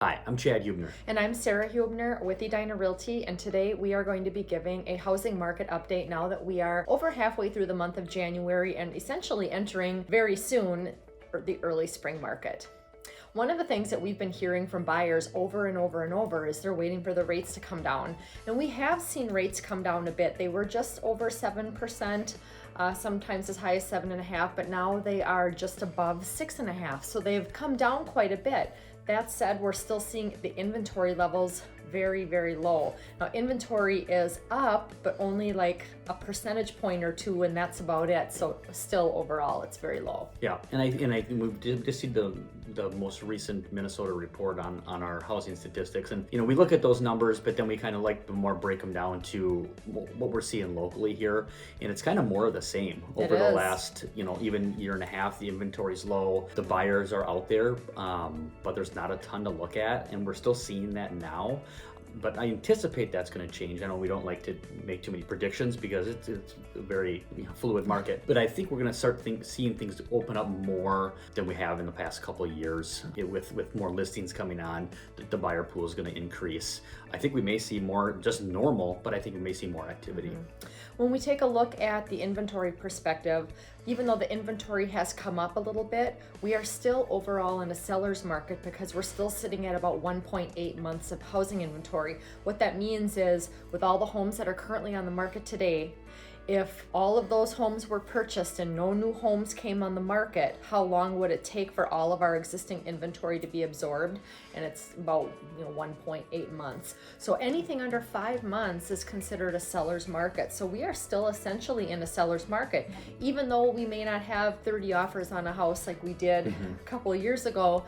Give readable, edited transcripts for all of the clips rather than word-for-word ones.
Hi, I'm Chad Huebener. And I'm Sara Huebener with Edina Realty, and today we are going to be giving a housing market update now that we are over halfway through the month of January and essentially entering very soon the early spring market. One of the things that we've been hearing from buyers over and over and over is they're waiting for the rates to come down. And we have seen rates come down a bit. They were just over 7%, sometimes as high as 7.5%, but now they are just above 6.5%. So they've come down quite a bit. That said, we're still seeing the inventory levels very, very low. Now, inventory is up, but only like a percentage point or two, and that's about it. So still overall, it's very low. Yeah, and I think we did just see the most recent Minnesota report on our housing statistics, and we look at those numbers, but then we kind of like to more break them down to what we're seeing locally here, and it's kind of more of the same over the last even year and a half. The inventory's low, the buyers are out there, but there's not a ton to look at, and we're still seeing that now. But I anticipate that's going to change. I know we don't like to make too many predictions because it's a very fluid market. But I think we're going to start seeing things open up more than we have in the past couple of years. With more listings coming on, the buyer pool is going to increase. I think we may see more just normal, but I think we may see more activity. When we take a look at the inventory perspective, even though the inventory has come up a little bit, we are still overall in a seller's market because we're still sitting at about 1.8 months of housing inventory. What that means is, with all the homes that are currently on the market today, if all of those homes were purchased and no new homes came on the market, how long would it take for all of our existing inventory to be absorbed? And it's about 1.8 months. So anything under 5 months is considered a seller's market. So we are still essentially in a seller's market, even though we may not have 30 offers on a house like we did a couple of years ago.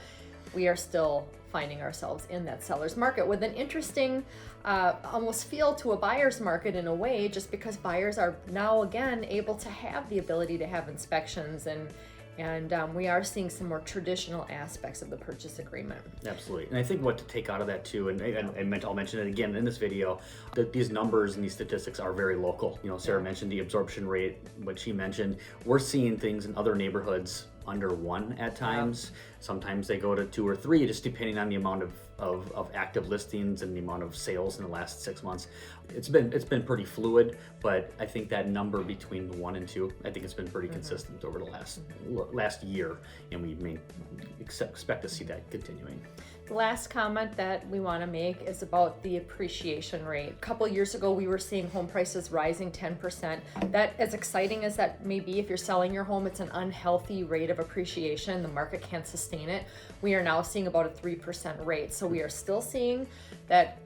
We are still finding ourselves in that seller's market with an interesting almost feel to a buyer's market in a way, just because buyers are now again able to have the ability to have inspections, and we are seeing some more traditional aspects of the purchase agreement. Absolutely. And I think what to take out of that too, and I'll mention it again in this video, that these numbers and these statistics are very local. Sara mentioned the absorption rate, what she mentioned. We're seeing things in other neighborhoods under 1 at times. Sometimes they go to 2 or 3, just depending on the amount of active listings and the amount of sales in the last 6 months. It's been pretty fluid, but I think that number between 1 and 2, I think it's been pretty consistent over the last year, and we may expect to see that continuing. The last comment that we want to make is about the appreciation rate. A couple of years ago, we were seeing home prices rising 10%. That, as exciting as that may be, if you're selling your home, it's an unhealthy rate of appreciation. The market can't sustain it. We are now seeing about a 3% rate. So we are still seeing that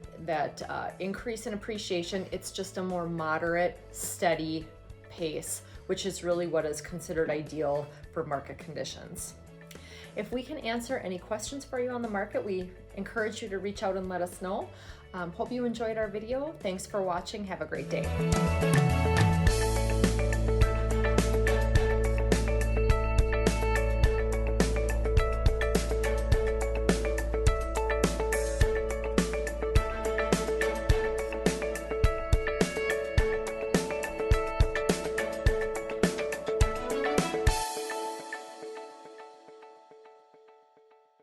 increase in appreciation. It's just a more moderate, steady pace, which is really what is considered ideal for market conditions. If we can answer any questions for you on the market, we encourage you to reach out and let us know. Hope you enjoyed our video. Thanks for watching. Have a great day.